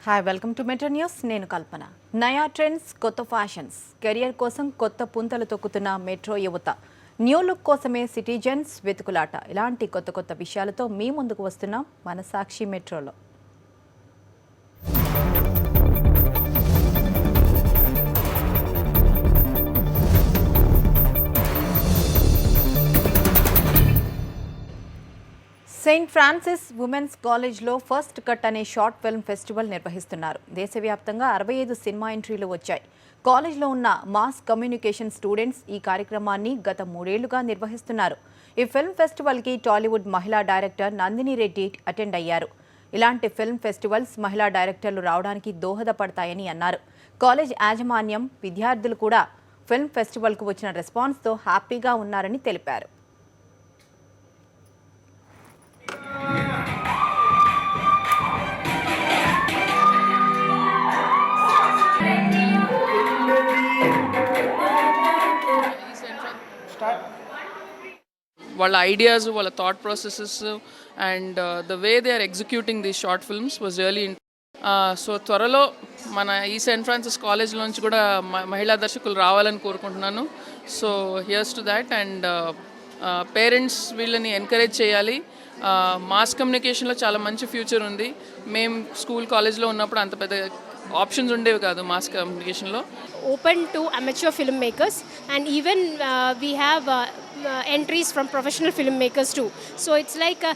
Hi welcome to metro news. నేను కల్పన. నయా trends, కొత్త ఫ్యాషన్స్, కెరియర్ కోసం కొత్త పుంతలు తొక్కుతున్న మెట్రో యువత, న్యూ లుక్ కోసమే సిటిజన్స్ వెతుకులాట. ఇలాంటి కొత్త కొత్త విషయాలతో మీ ముందుకు వస్తున్నాం మన సాక్షి మెట్రోలో. సెయింట్ ఫ్రాన్సిస్ ఉమెన్స్ కాలేజ్లో ఫస్ట్ కట్ అనే షార్ట్ ఫిల్మ్ ఫెస్టివల్ నిర్వహిస్తున్నారు. దేశవ్యాప్తంగా 65 సినిమా ఎంట్రీలు వచ్చాయి. కాలేజ్లో ఉన్న మాస్ కమ్యూనికేషన్ స్టూడెంట్స్ ఈ కార్యక్రమాన్ని గత 3 ఏళ్లుగా నిర్వహిస్తున్నారు. ఈ ఫిల్మ్ ఫెస్టివల్కి టాలీవుడ్ మహిళా డైరెక్టర్ నందిని రెడ్డి అటెండ్ అయ్యారు. ఇలాంటి ఫిల్మ్ ఫెస్టివల్స్ మహిళా డైరెక్టర్లు రావడానికి దోహదపడతాయని అన్నారు. కాలేజ్ యాజమాన్యం, విద్యార్థులు కూడా ఫిల్మ్ ఫెస్టివల్కు వచ్చిన రెస్పాన్స్తో హ్యాపీగా ఉన్నారని తెలిపారు. వాళ్ళ ఐడియాస్, వాళ్ళ thought processes and the way they are executing these short films was really so త్వరలో మన ఈ సెయింట్ ఫ్రాన్సిస్ కాలేజ్ నుంచి కూడా మహిళా దర్శకులు రావాలని కోరుకుంటున్నాను. So here's to that. And parents వీళ్ళని ఎంకరేజ్ చేయాలి. మాస్ కమ్యూనికేషన్లో చాలా మంచి ఫ్యూచర్ ఉంది. మేము స్కూల్ కాలేజ్లో ఉన్నప్పుడు అంత పెద్ద ఆప్షన్స్ ఉండేవి కాదు మాస్ కమ్యూనికేషన్లో. Open to amateur filmmakers, and even we have entries from professional filmmakers too. So it's like a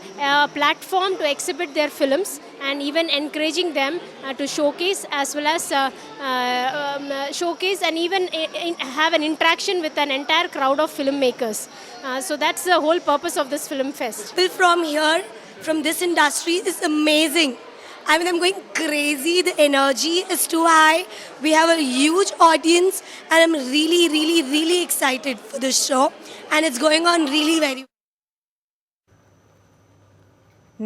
platform to exhibit their films and even encouraging them to showcase as well as showcase and even have an interaction with an entire crowd of filmmakers. So that's the whole purpose of this film fest. People from here, from this industry is amazing. I mean, I'm going crazy. The energy is too high. We have a huge audience, and I'm really excited for this show. And it's going on really very well.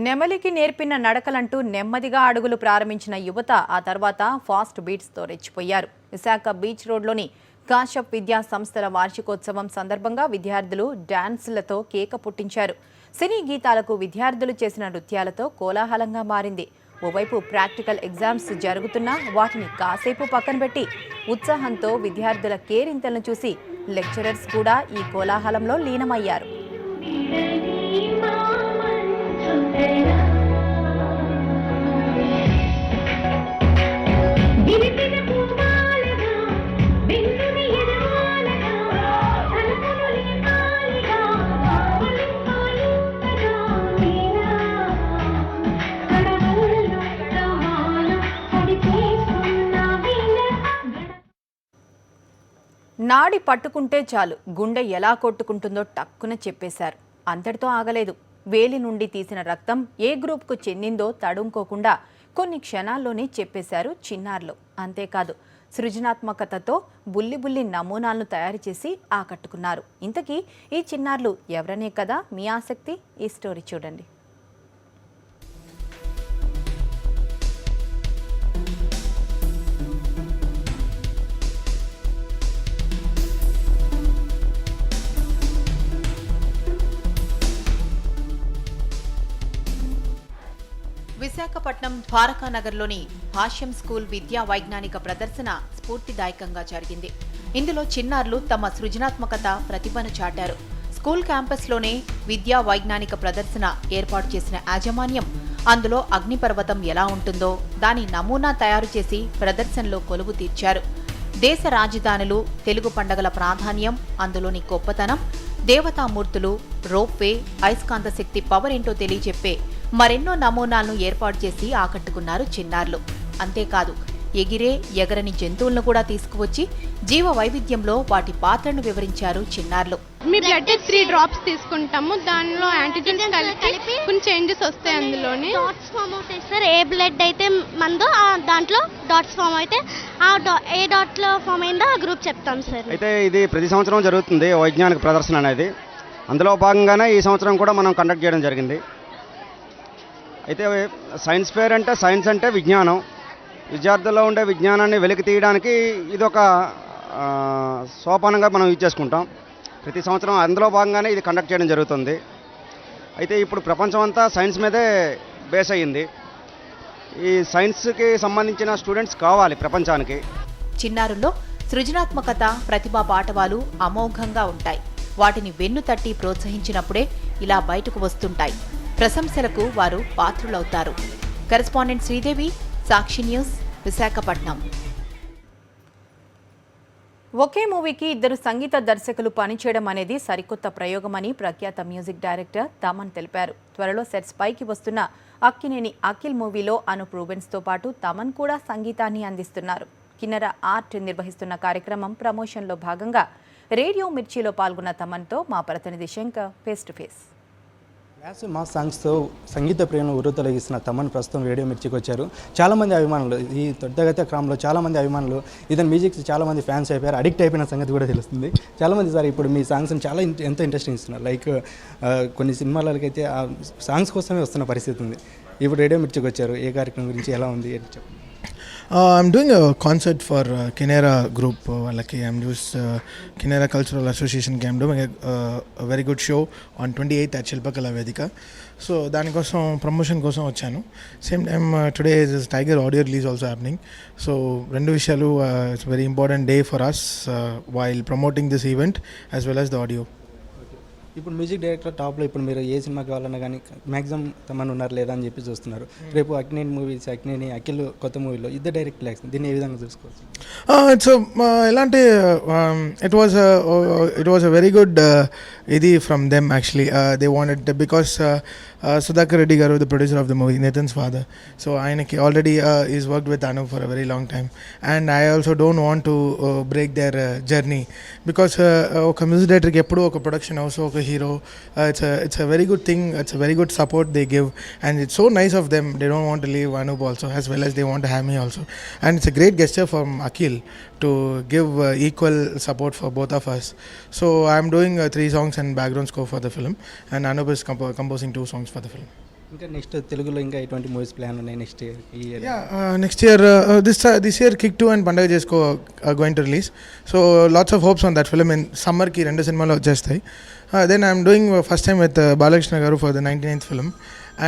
నెమలికి నేర్పిన నడకలంటూ నెమ్మదిగా అడుగులు ప్రారంభించిన యువత ఆ తర్వాత fast బీట్స్తో రెచ్చిపోయారు. Visakha beach రోడ్లోని కాశ్యప్ విద్యా సంస్థల వార్షికోత్సవం సందర్భంగా విద్యార్థులు డాన్సులతో కేక పుట్టించారు. సినీ గీతాలకు విద్యార్థులు చేసిన నృత్యాలతో కోలాహలంగా మారింది. ఓవైపు ప్రాక్టికల్ ఎగ్జామ్స్ జరుగుతున్నా వాటిని కాసేపు పక్కన పెట్టి ఉత్సాహంతో విద్యార్థుల కేరింతలను చూసి లెక్చరర్స్ కూడా ఈ కోలాహలంలో లీనమయ్యారు. నాడి పట్టుకుంటే చాలు గుండె ఎలా కొట్టుకుంటుందో టక్కున చెప్పేశారు. అంతటితో ఆగలేదు. వేలి నుండి తీసిన రక్తం ఏ గ్రూప్కు చెందిందో తడుముకోకుండా కొన్ని క్షణాల్లోనే చెప్పేశారు చిన్నారులు. అంతేకాదు, సృజనాత్మకతతో బుల్లి నమూనాలను తయారు చేసి ఆకట్టుకున్నారు. ఇంతకీ ఈ చిన్నారులు ఎవరనే కదా మీ ఆసక్తి? ఈ స్టోరీ చూడండి. విశాఖపట్నం ద్వారకానగర్లోని భాష్యం స్కూల్ విద్యా వైజ్ఞానిక ప్రదర్శన స్ఫూర్తిదాయకంగా జరిగింది. ఇందులో చిన్నారులు తమ సృజనాత్మకత, ప్రతిభను చాటారు. స్కూల్ క్యాంపస్లోనే విద్యా వైజ్ఞానిక ప్రదర్శన ఏర్పాటు చేసిన యాజమాన్యం అందులో అగ్నిపర్వతం ఎలా ఉంటుందో దాని నమూనా తయారు చేసి ప్రదర్శనలో కొలువు తీర్చారు. దేశ రాజధానులు, తెలుగు పండగల ప్రాధాన్యం, అందులోని గొప్పతనం, దేవతామూర్తులు, రోప్వే, అయస్కాంత శక్తి పవర్ ఏంటో తెలియజెప్పే మరెన్నో నమూనాలను ఏర్పాటు చేసి ఆకట్టుకున్నారు చిన్నారులు. అంతేకాదు, ఎగిరే, ఎగరని జంతువులను కూడా తీసుకువచ్చి జీవ వైవిధ్యంలో వాటి పాత్రను వివరించారు చిన్నారులు. మీ బ్లడ్ 3 డ్రాప్స్ తీసుకుంటాము. దానిలో యాంటీజెన్స్ కలిపి కొన్ని చేంజెస్ వస్తాయి. అందులోనే డాట్స్ ఫామ్ అవుతాయి సార్. ఏ బ్లడ్ అయితే మందో దాంట్లో డాట్స్ ఫామ్ అయితే ఏ డాట్లో ఫామ్ అయిందో ఆ గ్రూప్ చెప్తాం సార్. అయితే ఇది ప్రతి సంవత్సరం జరుగుతుంది వైజ్ఞానిక ప్రదర్శన అనేది. అందులో భాగంగానే ఈ సంవత్సరం కూడా మనం కండక్ట్ చేయడం జరిగింది. అయితే సైన్స్ ఫేర్ అంటే సైన్స్ అంటే విజ్ఞానం, విద్యార్థుల్లో ఉండే విజ్ఞానాన్ని వెలికి తీయడానికి ఇదొక సోపానంగా మనం ఇచ్చేసుకుంటాం. ప్రతి సంవత్సరం అందులో భాగంగానే ఇది కండక్ట్ చేయడం జరుగుతుంది. అయితే ఇప్పుడు ప్రపంచం అంతా సైన్స్ మీదే బేస్ అయ్యింది. ఈ సైన్స్కి సంబంధించిన స్టూడెంట్స్ కావాలి ప్రపంచానికి. చిన్నారుల్లో సృజనాత్మకత, ప్రతిభా పాటవాలు అమోఘంగా ఉంటాయి. వాటిని వెన్ను తట్టి ప్రోత్సహించినప్పుడే ఇలా బయటకు వస్తుంటాయి. ప్రశంసలకు వారు పాత్రులవుతారు. కరెస్పాండెంట్ శ్రీదేవి, సాక్షి న్యూస్, విశాఖపట్నం. ఒకే మూవీకి ఇద్దరు సంగీత దర్శకులు పనిచేయడం అనేది సరికొత్త ప్రయోగమని ప్రఖ్యాత మ్యూజిక్ డైరెక్టర్ తమన్ తెలిపారు. త్వరలో సెట్స్ పైకి వస్తున్న అక్కినేని అఖిల్ మూవీలో అనూప్ రూబెన్స్తో పాటు తమన్ కూడా సంగీతాన్ని అందిస్తున్నారు. కిన్నెర ఆర్ట్ నిర్వహిస్తున్న కార్యక్రమం ప్రమోషన్లో భాగంగా రేడియో మిర్చిలో పాల్గొన్న తమన్తో మా ప్రతినిధి Shankar face to face. Class మా సాంగ్స్తో సంగీత ప్రేమను ఉర్రూతలగిస్తున్న తమన్ ప్రస్తుతం రేడియో మిర్చికి వచ్చారు. చాలామంది అభిమానులు, ఈ దొడ్డగత క్రమంలో చాలామంది అభిమానులు ఇతని మ్యూజిక్ చాలామంది ఫ్యాన్స్ అయిపోయారు, అడిక్ట్ అయిపోయిన సంగతి కూడా తెలుస్తుంది. చాలామంది సార్ ఇప్పుడు మీ సాంగ్స్ని ఎంతో ఇంట్రెస్టింగ్ ఇస్తున్నారు. లైక్ కొన్ని సినిమాలకైతే ఆ సాంగ్స్ కోసమే వస్తున్న పరిస్థితి ఉంది. ఇప్పుడు రేడియో మిర్చికి వచ్చారు. ఏ కార్యక్రమం గురించి, ఎలా ఉంది అని చెప్పండి. I'm doing a concert for Kinnera group. I'm just Kinnera Cultural Association. I'm doing a very good show on 28th at Shilpakala Vedika. So దానికోసం ప్రమోషన్ కోసం వచ్చాను. Same time today is Tiger audio release also happening. So రెండు విషయాలు, it's very important day for us while promoting this event as well as the audio. ఇప్పుడు music director టాప్లో ఇప్పుడు మీరు ఏ cinema కావాలన్నా కానీ మ్యాక్సిమం తమన్ ఉన్నారు లేదా అని చెప్పి చూస్తున్నారు. రేపు అక్కినేని మూవీస్, అక్కినేని అఖిల్ కొత్త మూవీలో ఇద్దరు డైరెక్ట్ లేక దీన్ని ఏ విధంగా చూసుకోవచ్చు? ఇట్స్ ఎలాంటి it was a very good ఇది from them actually. They wanted because Sudhakar Reddy garu, the producer of the movie, Nathan's father. So ఆయనకి already he's worked with Anup for a very long time, and I also don't want to break their journey because ఒక music డైరెక్టర్కి ఎప్పుడు ఒక production house, ఒక hero, it's a very good thing, it's a very good support they give, and it's so nice of them. They don't want to leave Anup also, as well as they want to have me also, and it's a great gesture from Akhil to give equal support for both of us. So I'm doing 3 songs and background score for the film, and Anup is composing 2 songs for the film. ఇంకా next తెలుగులో ఇంకా ఎటువంటి movies plan ఉన్నాయి next year? ఈ year next year this year Kick 2 and Pandaga Jesko are going to release, so lots of hopes on that film. In summer ki rendu cinemalu vachestayi. Then I'm doing first time with Balakrishna garu for the 99th film,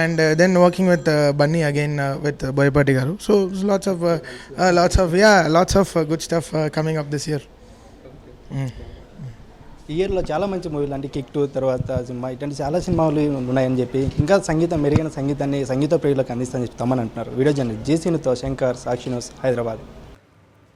and then working with Bunny again with Boyapati garu. So lots of good stuff coming up this year. ఈ ఇయర్లో చాలా మంచి మూవీలు అంటే kick 2 తర్వాత cinema, ఇటువంటి చాలా సినిమాలు ఉన్నాయని చెప్పి ఇంకా సంగీతం మెరుగైన సంగీతాన్ని సంగీత ప్రియులకు అందిస్తానని చెప్పి తమన్ అంటున్నారు. వీడియో జర్నలిస్ట్ జేసీనుతో శంకర్, సాక్షి న్యూస్, హైదరాబాద్.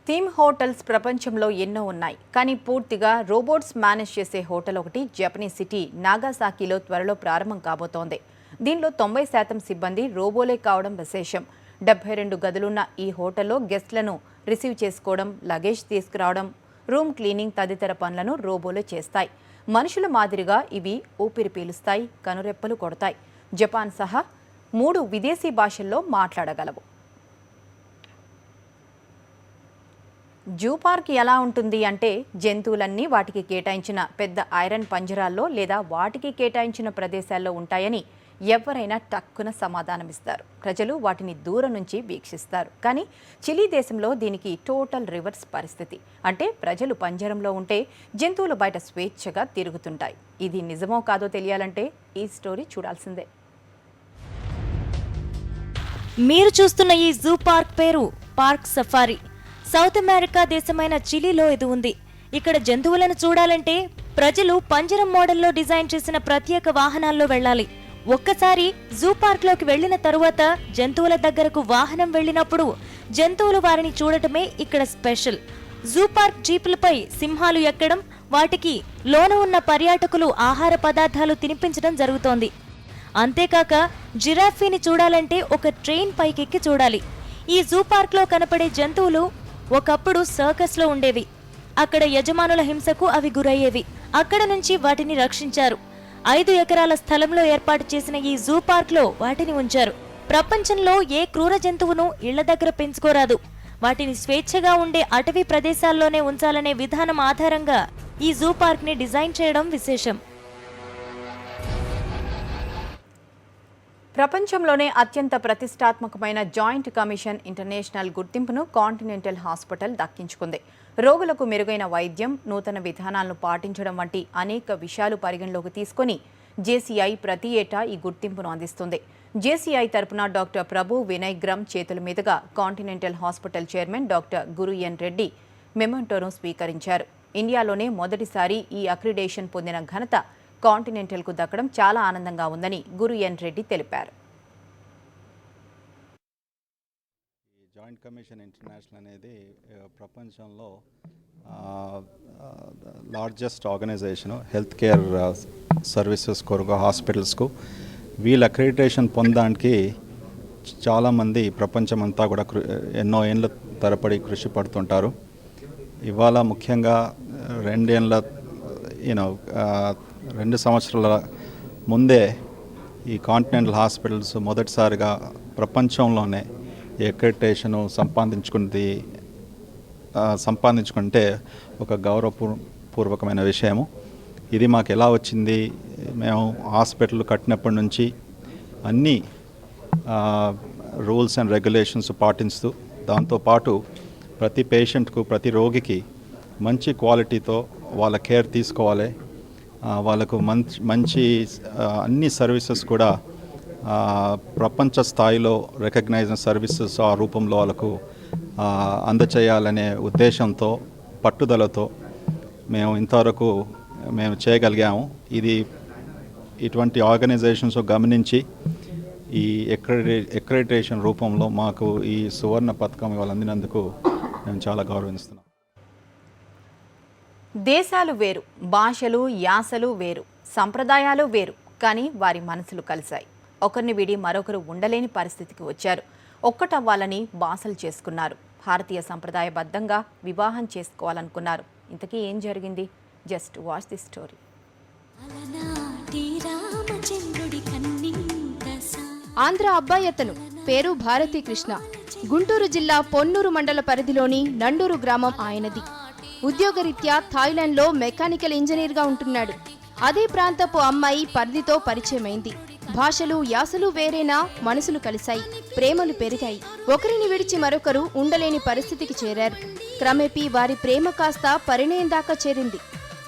థీమ్ హోటల్స్ ప్రపంచంలో ఎన్నో ఉన్నాయి, కానీ పూర్తిగా రోబోట్స్ మేనేజ్ చేసే హోటల్ ఒకటి జపనీస్ సిటీ నాగాసాకిలో త్వరలో ప్రారంభం కాబోతోంది. దీనిలో 90% సిబ్బంది రోబోలే కావడం విశేషం. 72 గదులున్న ఈ హోటల్లో గెస్ట్లను రిసీవ్ చేసుకోవడం, లగేజ్ తీసుకురావడం, రూమ్ క్లీనింగ్ తదితర పనులను రోబోలే చేస్తాయి. మనుషుల మాదిరిగా ఇవి ఊపిరి పీలుస్తాయి, కనురెప్పలు కొడతాయి. జపాన్ సహా 3 విదేశీ భాషల్లో మాట్లాడగలవు. జూ పార్క్ ఎలా ఉంటుంది అంటే జంతువులన్నీ వాటికి కేటాయించిన పెద్ద ఐరన్ పంజరాల్లో లేదా వాటికి కేటాయించిన ప్రదేశాల్లో ఉంటాయని ఎవరైనా టక్కున సమాధానమిస్తారు. ప్రజలు వాటిని దూరం నుంచి వీక్షిస్తారు. కానీ చిలీ దేశంలో దీనికి టోటల్ రివర్స్ పరిస్థితి. అంటే ప్రజలు పంజరంలో ఉంటే జంతువులు బయట స్వేచ్ఛగా తిరుగుతుంటాయి. ఇది నిజమో కాదో తెలియాలంటే ఈ స్టోరీ చూడాల్సిందే. మీరు చూస్తున్న ఈ జూ పార్క్ పేరు పార్క్ సఫారీ. సౌత్ అమెరికా దేశమైన చిలీలో ఇది ఉంది. ఇక్కడ జంతువులను చూడాలంటే ప్రజలు పంజరం మోడల్లో డిజైన్ చేసిన ప్రత్యేక వాహనాల్లో వెళ్ళాలి. ఒక్కసారి జూ పార్క్ లోకి వెళ్లిన తరువాత జంతువుల దగ్గరకు వాహనం వెళ్ళినప్పుడు జంతువులు వారిని చూడటమే ఇక్కడ స్పెషల్. జూ పార్క్ జీపులపై సింహాలు ఎక్కడం, వాటికి లోన ఉన్న పర్యాటకులు ఆహార పదార్థాలు తినిపించడం జరుగుతోంది. అంతేకాక జిరాఫీని చూడాలంటే ఒక ట్రైన్ పైకెక్కి చూడాలి. ఈ జూ పార్క్ లో కనపడే జంతువులు ఒకప్పుడు సర్కస్ లో ఉండేవి. అక్కడ యజమానుల హింసకు అవి గురయ్యేవి. అక్కడ నుంచి వాటిని రక్షించారు. 5 ఎకరాల స్థలంలో ఏర్పాటు చేసిన ఈ జూ పార్క్ లో వాటిని ఉంచారు. ప్రపంచంలో ఏ క్రూర జంతువును ఇళ్ల దగ్గర పెంచుకోరాదు. వాటిని స్వేచ్ఛగా ఉండే అటవీ ప్రదేశాల్లోనే ఉంచాలనే విధానం ఆధారంగా ఈ జూ పార్క్ ని డిజైన్ చేయడం విశేషం. ప్రపంచంలోనే అత్యంత ప్రతిష్టాత్మకమైన జాయింట్ కమిషన్ ఇంటర్నేషనల్ గుర్తింపును కాంటినెంటల్ హాస్పిటల్ దక్కించుకుంది. రోగులకు మెరుగైన వైద్యం, నూతన విధానాలను పాటించడం వంటి అనేక విషయాలు పరిగణలోకి తీసుకొని జేసీఐ ప్రతి ఏటా ఈ గుర్తింపును అందిస్తుంది. జేసీఐ తరపున డాక్టర్ ప్రభు వినయ్ గ్రమ్ చేతుల మీదుగా కాంటినెంటల్ హాస్పిటల్ చైర్మన్ డాక్టర్ గురు ఎన్ రెడ్డి మెమెంటోను స్వీకరించారు. ఇండియాలోనే మొదటిసారి ఈ అక్రిడేషన్ పొందిన ఘనత కాంటినెంటల్కు దక్కడం చాలా ఆనందంగా ఉందని గురు ఎన్ రెడ్డి తెలిపారు. జాయింట్ కమిషన్ ఇంటర్నేషనల్ అనేది ప్రపంచంలో largest organisation health care services కొరకు హాస్పిటల్స్కు వీళ్ళ అక్రిడిటేషన్ పొందడానికి చాలామంది ప్రపంచమంతా కూడా ఎన్నో ఏళ్ళ తరబడి కృషి పడుతుంటారు. ఇవాళ ముఖ్యంగా 2 సంవత్సరాల ముందే ఈ కాంటినెంటల్ హాస్పిటల్స్ మొదటిసారిగా ప్రపంచంలోనే ఈ అక్రిడిటేషను సంపాదించుకుంటే ఒక గౌరవపూర్వకమైన విషయము. ఇది మాకు ఎలా వచ్చింది, మేము హాస్పిటల్ కట్టినప్పటి నుంచి అన్ని రూల్స్ అండ్ రెగ్యులేషన్స్ పాటిస్తూ దాంతోపాటు ప్రతి పేషెంట్కు ప్రతి రోగికి మంచి క్వాలిటీతో వాళ్ళ కేర్ తీసుకోవాలి, వాళ్ళకు మంచి అన్ని సర్వీసెస్ కూడా ప్రపంచ స్థాయిలో రికగ్నైజ్డ్ సర్వీసెస్ ఆ రూపంలో వాళ్ళకు అందచేయాలనే ఉద్దేశంతో పట్టుదలతో మేము ఇంతవరకు చేయగలిగాము. ఇటువంటి ఆర్గనైజేషన్స్ గమనించి ఈ అక్రిడిటేషన్ రూపంలో మాకు ఈ సువర్ణ పథకం ఇవాళ అందినందుకు మేము చాలా గౌరవిస్తున్నాం. దేశాలు వేరు, భాషలు యాసలు వేరు, సంప్రదాయాలు వేరు, కానీ వారి మనసులు కలిశాయి. ఒకరిని విడి మరొకరు ఉండలేని పరిస్థితికి వచ్చారు. ఒక్కటవ్వాలని బాసలు చేసుకున్నారు. భారతీయ సంప్రదాయబద్ధంగా వివాహం చేసుకోవాలనుకున్నారు. ఇంతకీ ఏం జరిగింది? Just watch the story. Andhra అబ్బాయి అతను పేరు భారతీ కృష్ణ. గుంటూరు జిల్లా పొన్నూరు మండల పరిధిలోని నండూరు గ్రామం ఆయనది. ఉద్యోగరీత్యా థాయిలాండ్లో మెకానికల్ ఇంజనీర్గా ఉంటున్నాడు. అదే ప్రాంతపు అమ్మాయి పరిధితో పరిచయమైంది. భాషలు యాసలు వేరేనా మనసులు కలిశాయి, ప్రేమలు పెరిగాయి. ఒకరిని విడిచి మరొకరు ఉండలేని పరిస్థితికి చేరారు. క్రమేపీ వారి ప్రేమ కాస్త పరిణయం దాకా చేరింది.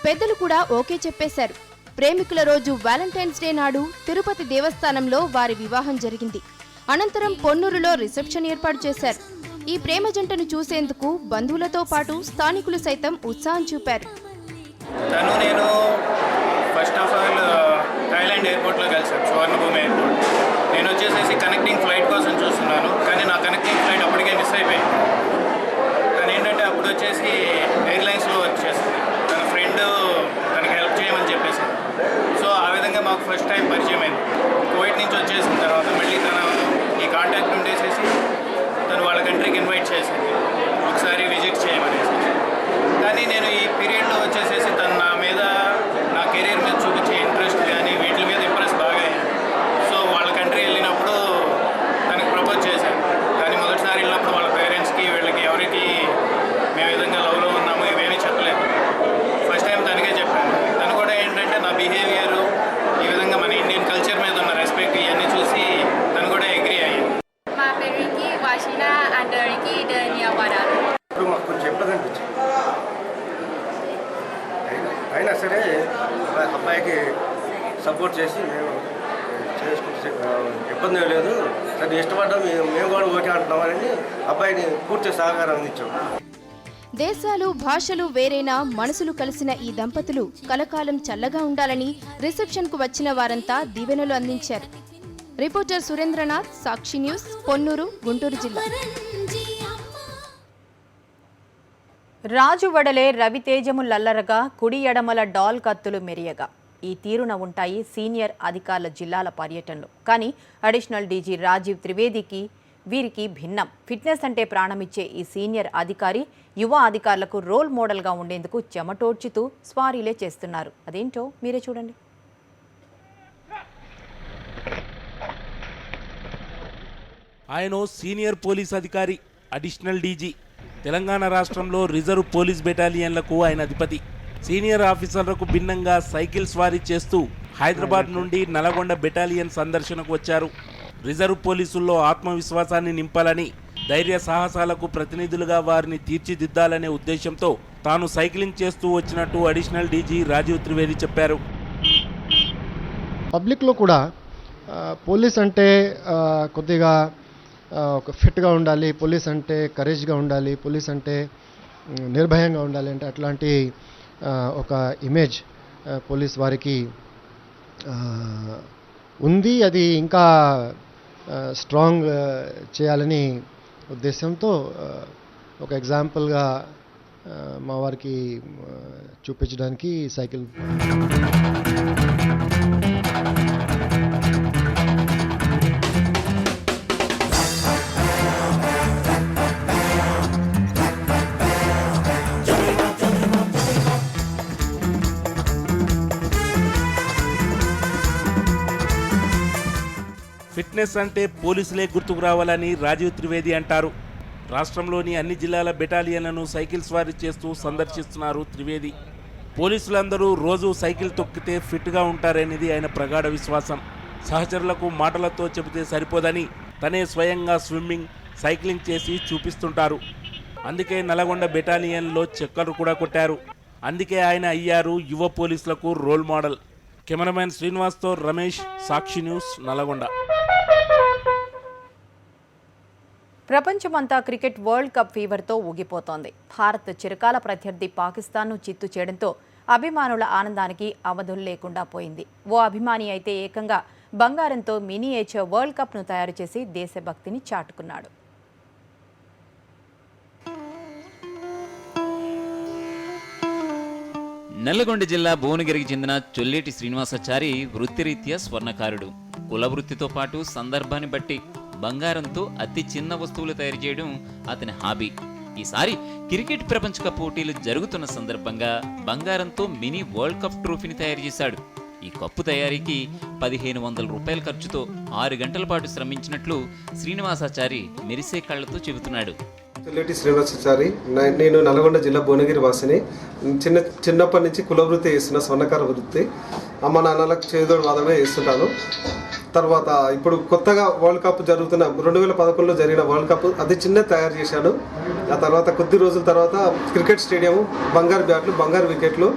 పెద్దలు కూడా ఓకే చెప్పేశారు. ప్రేమికుల రోజు వ్యాలంటైన్స్ డే నాడు తిరుపతి దేవస్థానంలో వారి వివాహం జరిగింది. అనంతరం పొన్నూరులో రిసెప్షన్ ఏర్పాటు చేశారు. ఈ ప్రేమ జంటను చూసేందుకు బంధువులతో పాటు స్థానికులు సైతం ఉత్సాహం చూపారు. నేను ఫస్ట్ ఆఫ్ ఆల్ థాయిలాండ్ ఎయిర్పోర్ట్లో కలిసాను, సువర్ణభూమి ఎయిర్పోర్ట్. నేను వచ్చేసేసి కనెక్టింగ్ ఫ్లైట్ కోసం చూస్తున్నాను, కానీ నా కనెక్టింగ్ ఫ్లైట్ అప్పటికే మిస్ అయిపోయింది. కానీ ఏంటంటే అప్పుడు వచ్చేసి ఎయిర్లైన్స్లో వచ్చేసింది. తన ఫ్రెండ్ తనకి హెల్ప్ చేయమని చెప్పేసింది. సో ఆ విధంగా మాకు ఫస్ట్ టైం పరిచయం అయింది. కువైట్ నుంచి వచ్చేసిన తర్వాత మళ్ళీ తన ఈ కాంటాక్ట్ ఉండేసేసి తను వాళ్ళ కంట్రీకి ఇన్వైట్ చేసింది ఒకసారి విజిట్ చేయమనేసి. కానీ నేను ఈ పీరియడ్లో వచ్చేసేసి తను నా మీద, నా కెరీర్ మీద చూపించే ఇంట్రెస్ట్ కానీ వీటి మీద ఇంప్రెస్ బాగా అయ్యాను. సో వాళ్ళ కంట్రీ వెళ్ళినప్పుడు తనకి ప్రపోజ్ చేశాను. కానీ మొదటిసారి వెళ్ళినప్పుడు వాళ్ళ పేరెంట్స్కి వీళ్ళకి ఎవరికి మేము ఈ విధంగా లవ్లో ఉన్నాము ఇవేమీ చెప్పలేదు. ఫస్ట్ టైం తనకే చెప్పాను. తను కూడా ఏంటంటే నా బిహేవియర్, ఈ విధంగా మన ఇండియన్ కల్చర్ మీద ఉన్న రెస్పెక్ట్ ఇవన్నీ చూసి తను కూడా అగ్రీ అయ్యింది. మా పేరుకి వాషిన అందరికి ధన్యవాదాలు. మాకు కొంచెం ఇబ్బంది అనిపించింది. అయినా సరే అబ్బాయికి సపోర్ట్ చేసి మేము చేసుకుంటే ఇబ్బంది ఏం లేదు, సరే ఇష్టపడ్డాం, మేము కూడా ఓకే అంటున్నామని అబ్బాయిని పూర్తి సహకారం అందించాం. దేశాలు భాషలు వేరైనా మనసులు కలిసిన ఈ దంపతులు కలకాలం చల్లగా ఉండాలని రిసెప్షన్కు వచ్చిన వారంతా దీవెనలు అందించారు. రిపోర్టర్ సురేంద్రనాథ్, సాక్షి న్యూస్, పొన్నూరు, గుంటూరు జిల్లా. రాజు వడలే రవితేజములల్లరగా కుడి ఎడమల డాల్ కత్తులు మెరియగా ఈ తీరున ఉంటాయి సీనియర్ అధికారుల జిల్లాల పర్యటనలు. కానీ అడిషనల్ డీజీ రాజీవ్ త్రివేదికి వీరికి భిన్నం. ఫిట్నెస్ అంటే ప్రాణమిచ్చే ఈ సీనియర్ అధికారి యువ అధికారులకు రోల్ మోడల్గా ఉండేందుకు చెమటోడ్చుతూ స్వారీలే చేస్తున్నారు. అదేంటో మీరే చూడండి. ఆయన సీనియర్ పోలీస్ అధికారి, అడిషనల్ డీజీ. తెలంగాణ రాష్ట్రంలో రిజర్వ్ పోలీస్ బెటాలియన్లకు ఆయన అధిపతి. సీనియర్ ఆఫీసర్లకు భిన్నంగా సైకిల్ స్వారీ చేస్తూ హైదరాబాద్ నుండి నల్గొండ బెటాలియన్ సందర్శనకు వచ్చారు. రిజర్వ్ పోలీసుల్లో ఆత్మవిశ్వాసాన్ని నింపాలని, ధైర్య సాహసాలకు ప్రతినిధులుగా వారిని తీర్చిదిద్దాలనే ఉద్దేశంతో తాను సైక్లింగ్ చేస్తూ వచ్చినట్టు అడిషనల్ డీజీ రాజీవ్ త్రివేది చెప్పారు. పబ్లిక్లో కూడా పోలీస్ అంటే కొద్దిగా ఒక ఫిట్గా ఉండాలి, పోలీస్ అంటే కరేజ్గా ఉండాలి, పోలీస్ అంటే నిర్భయంగా ఉండాలి అంటే అట్లాంటి ఒక ఇమేజ్ పోలీస్ వారికి ఉంది. అది ఇంకా స్ట్రాంగ్ చేయాలని ఉద్దేశంతో ఒక ఎగ్జాంపుల్గా మా వారికి చూపించడానికి సైకిల్. ఫిట్నెస్ అంటే పోలీసులే గుర్తుకు రావాలని రాజీవ్ త్రివేది అంటారు. రాష్ట్రంలోని అన్ని జిల్లాల బెటాలియన్లను సైకిల్ స్వారీ చేస్తూ సందర్శిస్తున్నారు త్రివేది. పోలీసులందరూ రోజు సైకిల్ తొక్కితే ఫిట్గా ఉంటారనేది ఆయన ప్రగాఢ విశ్వాసం. సహచరులకు మాటలతో చెబితే సరిపోదని తనే స్వయంగా స్విమ్మింగ్, సైక్లింగ్ చేసి చూపిస్తుంటారు. అందుకే నల్గొండ బెటాలియన్లో చక్కర్లు కూడా కొట్టారు. అందుకే ఆయన అయ్యారు యువ పోలీసులకు రోల్ మోడల్. కెమెరామెన్ శ్రీనివాస్తో రమేష్, సాక్షి న్యూస్, నల్గొండ. ప్రపంచమంతా క్రికెట్ వరల్డ్ కప్ ఫీవర్తో ఊగిపోతోంది. భారత్ చిరకాల ప్రత్యర్థి పాకిస్తాన్ను చిత్తు చేయడంతో అభిమానుల ఆనందానికి అవధులు లేకుండా పోయింది. ఓ అభిమాని అయితే ఏకంగా బంగారంతో మినియేచర్ వరల్డ్ కప్ను తయారు చేసి దేశభక్తిని చాటుకున్నాడు. నల్లగొండ జిల్లా భువనగిరికి చెందిన చొల్లేటి శ్రీనివాసాచారి వృత్తిరీత్యా స్వర్ణకారుడు. కుల వృత్తితో పాటు సందర్భాన్ని బట్టి బంగారంతో అతి చిన్న వస్తువులు తయారు చేయడం అతని హాబీ. ఈసారి క్రికెట్ ప్రపంచ కప్ పోటీలు జరుగుతున్న సందర్భంగా బంగారంతో మినీ వరల్డ్ కప్ ట్రోఫీని తయారు చేశాడు. ఈ కప్పు తయారీకి 1500 రూపాయల ఖర్చుతో 6 గంటల పాటు శ్రమించినట్లు శ్రీనివాసాచారి మెరిసే కళ్లతో చెబుతున్నాడు. చొల్లేటి శ్రీనివాసాచారి, నేను నల్గొండ జిల్లా భువనగిరి వాసిని. చిన్నప్పటి నుంచి కులవృత్తి చేస్తున్న, స్వర్ణకార వృత్తి. అమ్మ నాన్నలకు చేదోడు వాదమే చేస్తుంటాను. తర్వాత ఇప్పుడు కొత్తగా వరల్డ్ కప్ జరుగుతున్న 2011లో జరిగిన వరల్డ్ కప్ అది చిన్న తయారు చేశాను. ఆ తర్వాత కొద్ది రోజుల తర్వాత క్రికెట్ స్టేడియం, బంగారు బ్యాట్లు, బంగారు వికెట్లు,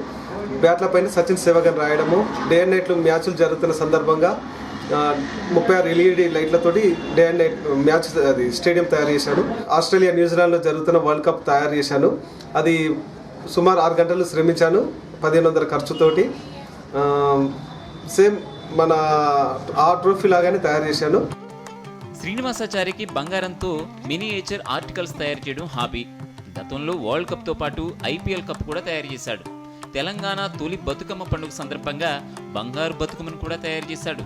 బ్యాట్ల పైన సచిన్ సేవగన్ రాయడము, డే అండ్ నైట్లు మ్యాచ్లు జరుగుతున్న సందర్భంగా 36 LED లైట్లతోటి డే అండ్ నైట్ మ్యాచ్ అది స్టేడియం తయారు చేశాను. ఆస్ట్రేలియా, న్యూజిలాండ్లో జరుగుతున్న వరల్డ్ కప్ తయారు చేశాను. అది సుమారు 6 గంటలు శ్రమించాను, 1500 ఖర్చుతోటి. సేమ్ మన ఆ ట్రోఫీ లాగానే తయారు చేశాను. శ్రీనివాసాచారికి బంగారంతో మినియేచర్ ఆర్టికల్స్ తయారు చేయడం హాబీ. గతంలో వరల్డ్ కప్తో పాటు IPL కప్ కూడా తయారు చేశాడు. తెలంగాణ తొలి బతుకమ్మ పండుగ సందర్భంగా బంగారు బతుకమ్మను కూడా తయారు చేశాడు.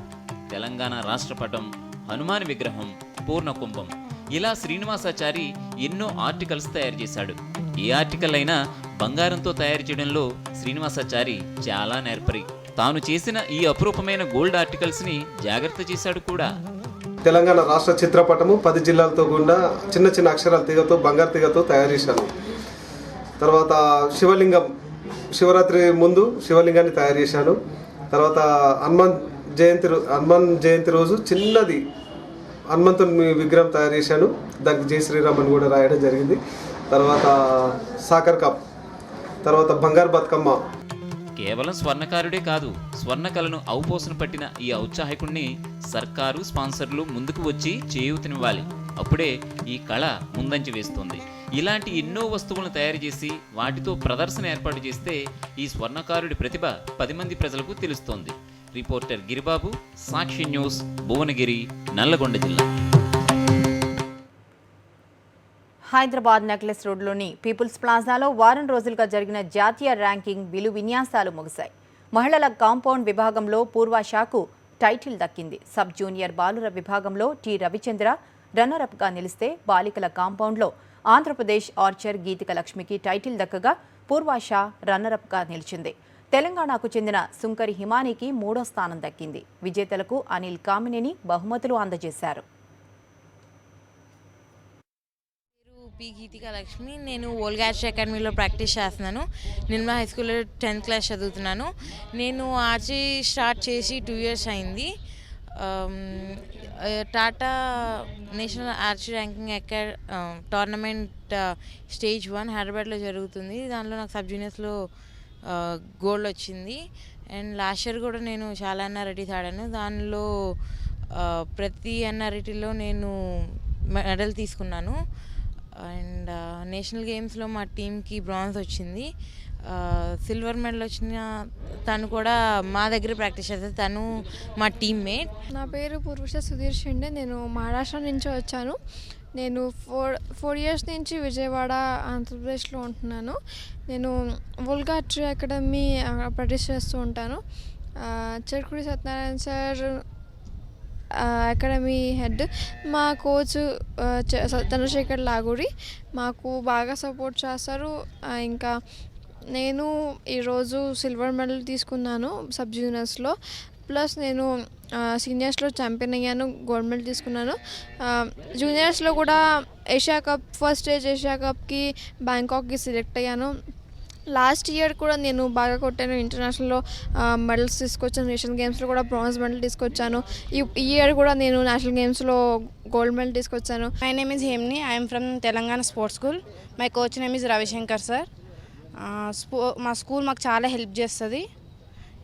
తెలంగాణ రాష్ట్రపటం, హనుమాన్ విగ్రహం, పూర్ణకుంభం, ఇలా శ్రీనివాసాచారి ఎన్నో ఆర్టికల్స్ తయారు చేశాడు. ఏ ఆర్టికల్ అయినా బంగారంతో తయారు చేయడంలో శ్రీనివాసాచారి చాలా నేర్పరి. తాను చేసిన ఈ అపురూపమైన గోల్డ్ ఆర్టికల్స్ ని జాగ్రత్త చేశాడు కూడా. తెలంగాణ రాష్ట్ర చిత్రపటము 10 జిల్లాలతో గుండా చిన్న చిన్న అక్షరాల తీగతో, బంగారు తీగతో తయారు చేశాను. తర్వాత శివలింగం, శివరాత్రి ముందు శివలింగాన్ని తయారు చేశాను. తర్వాత హనుమాన్ జయంతి రోజు చిన్నది హనుమంతుని విగ్రహం తయారు చేశాను. దానికి జై శ్రీరామ్ అని కూడా రాయడం జరిగింది. తర్వాత సాకర్ కప్, తర్వాత బంగారు బతుకమ్మ. కేవలం స్వర్ణకారుడే కాదు, స్వర్ణకళను ఔపోసన పట్టిన ఈ ఔత్సాహికుణ్ణి సర్కారు, స్పాన్సర్లు ముందుకు వచ్చి చేయూతనివ్వాలి. అప్పుడే ఈ కళ ముందంచి వేస్తుంది. ఇలాంటి ఎన్నో వస్తువులను తయారు చేసి వాటితో ప్రదర్శన ఏర్పాటు చేస్తే ఈ స్వర్ణకారుడి ప్రతిభ 10 మంది ప్రజలకు తెలుస్తోంది. రిపోర్టర్ గిరిబాబు, సాక్షి న్యూస్, భువనగిరి, నల్లగొండ జిల్లా. హైదరాబాద్ నెక్లెస్ రోడ్లోని పీపుల్స్ ప్లాజాలో వారం రోజులుగా జరిగిన జాతీయ ర్యాంకింగ్ విలు విన్యాసాలు ముగిశాయి. మహిళల కాంపౌండ్ విభాగంలో పూర్వాషాకు టైటిల్ దక్కింది. సబ్ జూనియర్ బాలుర విభాగంలో టి రవిచంద్ర రన్నరప్గా నిలిస్తే, బాలికల కాంపౌండ్లో ఆంధ్రప్రదేశ్ ఆర్చర్ గీతిక లక్ష్మికి టైటిల్ దక్కగా పూర్వాషా రన్నరప్గా నిలిచింది. తెలంగాణకు చెందిన సుంకరి హిమానీకి 3వ స్థానం దక్కింది. విజేతలకు అనిల్ కామినేని బహుమతులు అందజేశారు. పి గీతిక లక్ష్మి, నేను ఓల్గాష్ అకాడమీలో ప్రాక్టీస్ చేస్తున్నాను. నిర్మలా హై స్కూల్లో 10th క్లాస్ చదువుతున్నాను. నేను ఆర్చరీ స్టార్ట్ చేసి 2 years అయింది. Tata national archery ranking tournament stage 1 హైదరాబాద్లో జరుగుతుంది. దానిలో నాకు సబ్ జూనియర్స్లో గోల్డ్ వచ్చింది. అండ్ లాస్ట్ ఇయర్ కూడా నేను చాలా రెడీస్ ఆడాను. దానిలో ప్రతి ఎన్ఆర్ఐటీలో నేను మెడల్ తీసుకున్నాను. అండ్ నేషనల్ గేమ్స్లో మా టీంకి బ్రాంజ్ వచ్చింది. సిల్వర్ మెడల్ వచ్చిన తను కూడా మా దగ్గర ప్రాక్టీస్ చేస్తుంది. తను మా టీమ్మేట్. నా పేరు పూర్విష సుధీర్ షిండే. నేను మహారాష్ట్ర నుంచి వచ్చాను. నేను ఫోర్ ఇయర్స్ నుంచి విజయవాడ ఆంధ్రప్రదేశ్లో ఉంటున్నాను. నేను వోల్గా ట్రీ అకాడమీ ప్రాక్టీస్ చేస్తూ ఉంటాను. Cherukudi Satyanarayana sir academy head. మా కోచ్ చంద్రశేఖర్ లాగూరి మాకు బాగా సపోర్ట్ చేస్తారు. ఇంకా నేను ఈరోజు సిల్వర్ మెడల్ తీసుకున్నాను సబ్ జూనియర్స్లో. ప్లస్ నేను సీనియర్స్లో ఛాంపియన్ అయ్యాను, గోల్డ్ మెడల్ తీసుకున్నాను. జూనియర్స్లో కూడా Asia cup first stage Asia కప్కి బ్యాంకాక్కి సెలెక్ట్ అయ్యాను. లాస్ట్ ఇయర్ కూడా నేను బాగా కొట్టాను. ఇంటర్నేషనల్లో మెడల్స్ తీసుకొచ్చాను. నేషనల్ గేమ్స్లో కూడా బ్రాంజ్ మెడల్ తీసుకొచ్చాను. ఈ ఇయర్ కూడా నేను నేషనల్ గేమ్స్లో గోల్డ్ మెడల్ తీసుకొచ్చాను. My name is Hemni. I'm from Telangana sports school. My coach name is Ravishankar sir. మా స్కూల్ మాకు చాలా హెల్ప్ చేస్తుంది.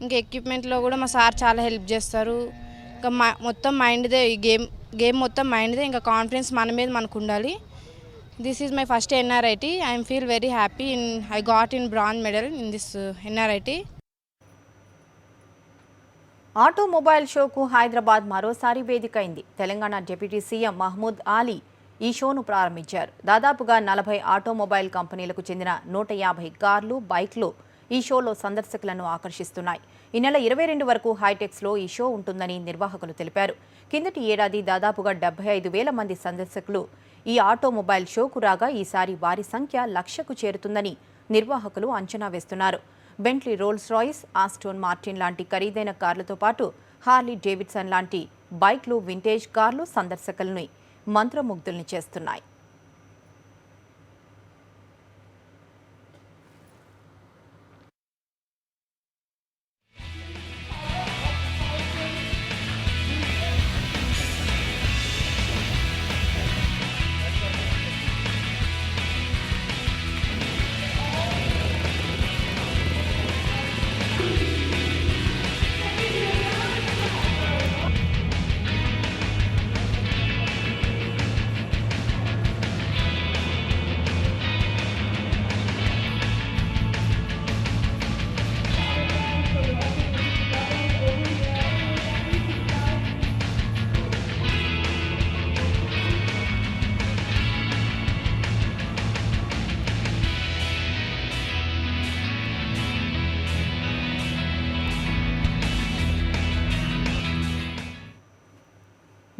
ఇంకా ఎక్విప్మెంట్లో కూడా మా సార్ చాలా హెల్ప్ చేస్తారు. ఇంకా మొత్తం మైండ్దే ఈ గేమ్ మొత్తం మైండ్దే. ఇంకా కాన్ఫిడెన్స్ మన మీద మనకు ఉండాలి. This is my first NRIT. I'm feel very happy I got in bronze medal in this NRIT. Automobile షోకు హైదరాబాద్ మరోసారి వేదిక అయింది. తెలంగాణ డిప్యూటీ సీఎం మహమూద్ ఆలీ ఈ షోను ప్రారంభించారు. దాదాపుగా 40 ఆటోమొబైల్ కంపెనీలకు చెందిన 150 కార్లు, బైక్లు ఈ షోలో సందర్శకులను ఆకర్షిస్తున్నాయి. ఈ నెల 22 వరకు హైటెక్స్లో ఈ షో ఉంటుందని నిర్వాహకులు తెలిపారు. కిందటి ఏడాది దాదాపుగా 75,000 మంది సందర్శకులు ఈ ఆటోమొబైల్ షోకు రాగా ఈసారి వారి సంఖ్య 1,00,000కు చేరుతుందని నిర్వాహకులు అంచనా వేస్తున్నారు. బెంట్లీ, రోల్స్ రాయిస్, ఆస్టోన్ మార్టిన్ లాంటి ఖరీదైన కార్లతో పాటు హార్లీ డేవిడ్సన్ లాంటి బైక్లు, వింటేజ్ కార్లు సందర్శకులను మంత్రముగ్ధుల్ని చేస్తున్నాయి.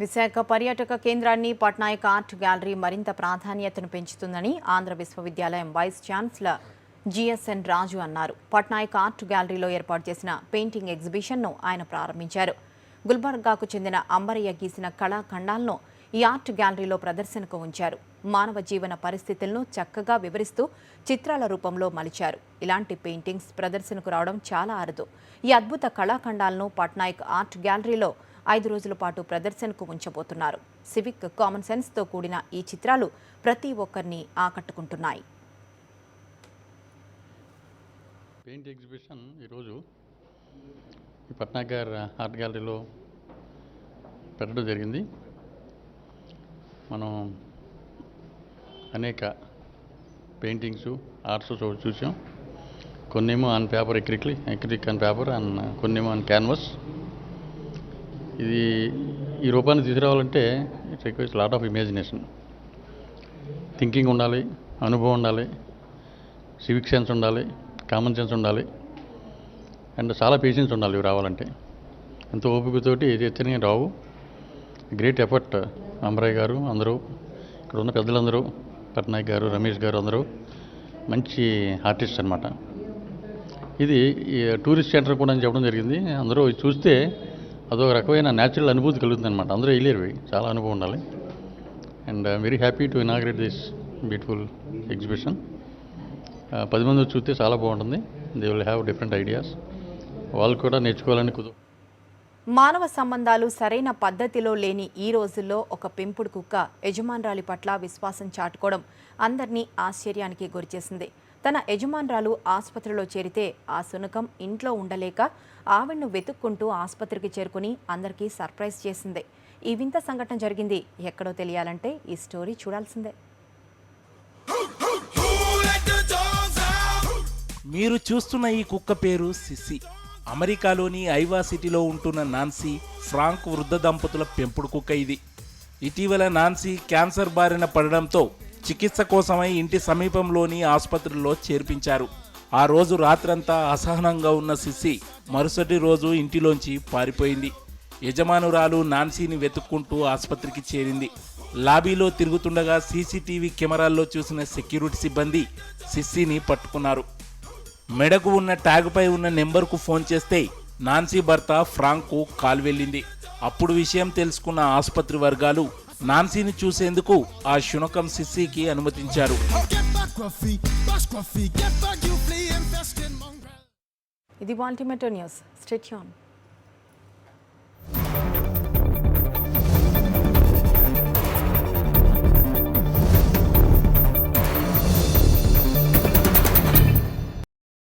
విశాఖ పర్యాటక కేంద్రాన్ని పట్నాయక్ ఆర్ట్ గ్యాలరీ మరింత ప్రాధాన్యతను పెంచుతుందని ఆంధ్ర విశ్వవిద్యాలయం వైస్ ఛాన్సలర్ జిఎస్ఎన్ రాజు అన్నారు. పట్నాయక్ ఆర్ట్ గ్యాలరీలో ఏర్పాటు చేసిన పెయింటింగ్ ఎగ్జిబిషన్ను ఆయన ప్రారంభించారు. గుల్బర్గాకు చెందిన అంబరయ్య గీసిన కళాఖండాలను ఈ ఆర్ట్ గ్యాలరీలో ప్రదర్శనకు ఉంచారు. మానవ జీవన పరిస్థితులను చక్కగా వివరిస్తూ చిత్రాల రూపంలో మలిచారు. ఇలాంటి పెయింటింగ్స్ ప్రదర్శనకు రావడం చాలా అరుదు. ఈ అద్భుత కళాఖండాలను పట్నాయక్ ఆర్ట్ గ్యాలరీలో 5 రోజుల పాటు ప్రదర్శనకు ఉంచబోతున్నారు. సివిక్ కామన్ సెన్స్తో కూడిన ఈ చిత్రాలు ప్రతి ఒక్కరిని ఆకట్టుకుంటున్నాయి. పెయింట్ ఎగ్జిబిషన్ ఈరోజు ఈ పట్నాయక్ ఆర్ట్ గ్యాలరీలో పెట్టడం జరిగింది. మనం అనేక పెయింటింగ్స్, ఆర్ట్స్ చూసాం. కొన్నేమో ఆన్ పేపర్, ఎక్రిక్ ఆన్ పేపర్, కొన్నేమో ఆన్ క్యాన్వస్. ఇది ఈ రూపాన్ని తీసుకురావాలంటే it requires lot of imagination, thinking ఉండాలి, అనుభవం ఉండాలి, సివిక్ సెన్స్ ఉండాలి, కామన్ సెన్స్ ఉండాలి, అండ్ చాలా పేషెన్స్ ఉండాలి ఇవి రావాలంటే. ఎంతో ఓపికతోటి చేస్తేనే రావు. గ్రేట్ ఎఫర్ట్ అంబరయ్య గారు, అందరూ ఇక్కడ ఉన్న పెద్దలందరూ, పట్నాయక్ గారు, రమేష్ గారు, అందరూ మంచి ఆర్టిస్ట్ అనమాట. ఇది టూరిస్ట్ సెంటర్ కూడా అని చెప్పడం జరిగింది. అందరూ చూస్తే అదొక రకమైన న్యాచురల్ అనుభూతి కలుగుతుంది అనమాట. అందరూ వెళ్ళేవి, చాలా అనుభవం ఉండాలి. And I'm very happy to inaugurate this beautiful exhibition. 10 మంది చూస్తే చాలా బాగుంటుంది. They will have different ideas. వాళ్ళు కూడా నేర్చుకోవాలని మానవ సంబంధాలు సరైన పద్ధతిలో లేని ఈ రోజుల్లో ఒక పెంపుడు కుక్క యజమానురాలి పట్ల విశ్వాసం చాటుకోవడం అందరినీ ఆశ్చర్యానికి గురిచేసింది. తన యజమానురాలు ఆసుపత్రిలో చేరితే ఆ శునకం ఇంట్లో ఉండలేక ఆవిడను వెతుక్కుంటూ ఆసుపత్రికి చేరుకుని అందరికీ సర్ప్రైజ్ చేసింది. ఈ వింత సంఘటన జరిగింది ఎక్కడో తెలియాలంటే ఈ స్టోరీ చూడాల్సిందే. మీరు చూస్తున్న ఈ కుక్క పేరు సిసి. అమెరికాలోని ఐవా సిటీలో ఉంటున్న నాన్సీ, ఫ్రాంక్ వృద్ధ దంపతుల పెంపుడు కుక్క ఇది. ఇటీవల నాన్సీ క్యాన్సర్ బారిన పడడంతో చికిత్స కోసమై ఇంటి సమీపంలోని ఆసుపత్రిలో చేర్పించారు. ఆ రోజు రాత్రంతా అసహనంగా ఉన్న సిసి మరుసటి రోజు ఇంటిలోంచి పారిపోయింది. యజమానురాలు నాన్సీని వెతుక్కుంటూ ఆసుపత్రికి చేరింది. లాబీలో తిరుగుతుండగా సీసీటీవీ కెమెరాల్లో చూసిన సెక్యూరిటీ సిబ్బంది సిస్సీని పట్టుకున్నారు. మెడకు ఉన్న ట్యాగుపై ఉన్న నెంబర్కు ఫోన్ చేస్తే నాన్సీ భర్త ఫ్రాంక్కు కాల్ వెళ్ళింది. అప్పుడు విషయం తెలుసుకున్న ఆసుపత్రి వర్గాలు నాన్సీని చూసేందుకు ఆ శునకం సిస్సీకి అనుమతించారు. ఇది వాల్టిమేటో న్యూస్. Stay tune.